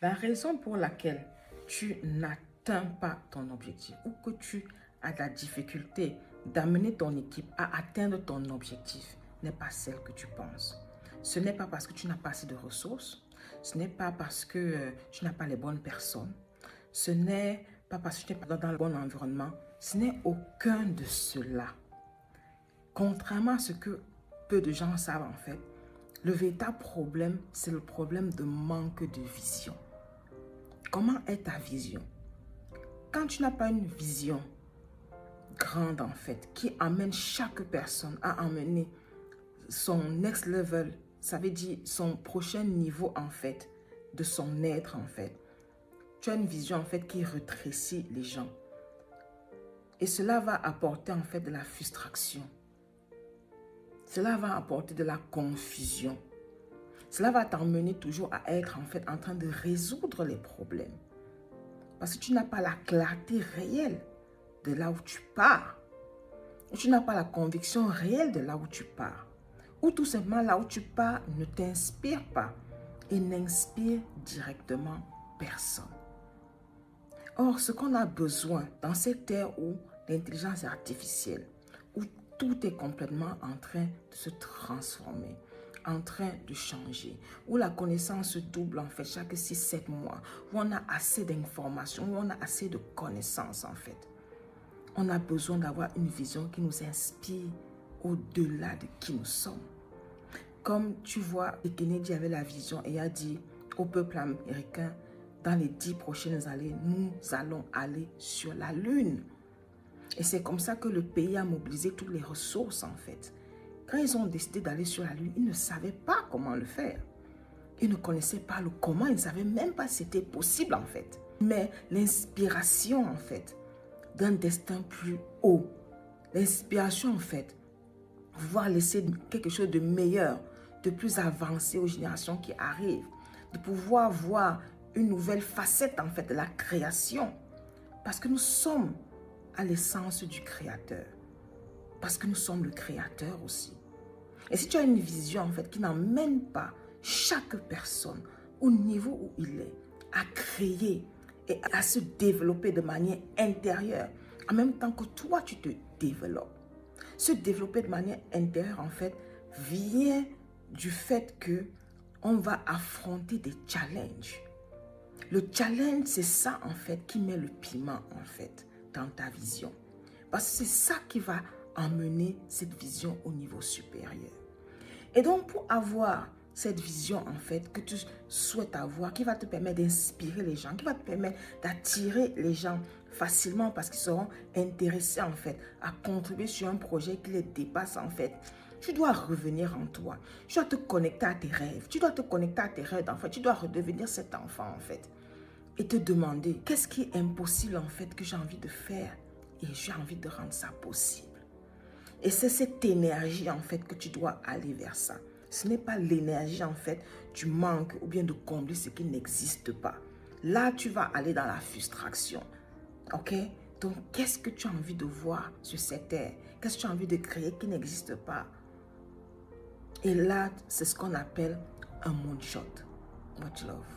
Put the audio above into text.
La raison pour laquelle tu n'atteins pas ton objectif ou que tu as de la difficulté d'amener ton équipe à atteindre ton objectif n'est pas celle que tu penses. Ce n'est pas parce que tu n'as pas assez de ressources, ce n'est pas parce que tu n'as pas les bonnes personnes, ce n'est pas parce que tu n'es pas dans le bon environnement, ce n'est aucun de cela. Contrairement à ce que peu de gens savent en fait, le véritable problème, c'est le problème de manque de vision. Comment est ta vision? Quand tu n'as pas une vision grande en fait, qui amène chaque personne à emmener son next level, ça veut dire son prochain niveau en fait, de son être en fait. Tu as une vision en fait qui rétrécit les gens. Et cela va apporter en fait de la frustration. Cela va apporter de la confusion. Cela va t'emmener toujours à être en fait en train de résoudre les problèmes. Parce que tu n'as pas la clarté réelle de là où tu pars. Tu n'as pas la conviction réelle de là où tu pars. Ou tout simplement là où tu pars ne t'inspire pas et n'inspire directement personne. Or, ce qu'on a besoin dans cette ère où l'intelligence artificielle, où tout est complètement en train de se transformer, en train de changer, où la connaissance se double en fait chaque 6-7 mois, où on a assez d'informations, où on a assez de connaissances en fait. On a besoin d'avoir une vision qui nous inspire au-delà de qui nous sommes. Comme tu vois, Kennedy avait la vision et a dit au peuple américain, dans les 10 prochaines années, nous allons aller sur la Lune. Et c'est comme ça que le pays a mobilisé toutes les ressources en fait. Quand ils ont décidé d'aller sur la Lune, ils ne savaient pas comment le faire. Ils ne connaissaient pas le comment, ils ne savaient même pas si c'était possible en fait. Mais l'inspiration en fait, d'un destin plus haut, l'inspiration en fait, pouvoir laisser quelque chose de meilleur, de plus avancé aux générations qui arrivent, de pouvoir voir une nouvelle facette en fait de la création. Parce que nous sommes à l'essence du Créateur. Parce que nous sommes le Créateur aussi. Et si tu as une vision en fait qui n'emmène pas chaque personne au niveau où il est, à créer et à se développer de manière intérieure, en même temps que toi tu te développes. Se développer de manière intérieure en fait vient du fait que on va affronter des challenges. Le challenge, c'est ça en fait qui met le piment en fait dans ta vision. Parce que c'est ça qui va emmener cette vision au niveau supérieur. Et donc pour avoir cette vision en fait que tu souhaites avoir, qui va te permettre d'inspirer les gens, qui va te permettre d'attirer les gens facilement parce qu'ils seront intéressés en fait à contribuer sur un projet qui les dépasse en fait. Tu dois revenir en toi. Tu dois te connecter à tes rêves. Tu dois te connecter à tes rêves d'enfant. Tu dois redevenir cet enfant en fait. Et te demander qu'est-ce qui est impossible en fait que j'ai envie de faire. Et j'ai envie de rendre ça possible. Et c'est cette énergie en fait que tu dois aller vers ça. Ce n'est pas l'énergie en fait du manque ou bien de combler ce qui n'existe pas. Là, tu vas aller dans la frustration. Ok? Donc, qu'est-ce que tu as envie de voir sur cette terre? Qu'est-ce que tu as envie de créer qui n'existe pas? Et là, c'est ce qu'on appelle un moonshot. Much love.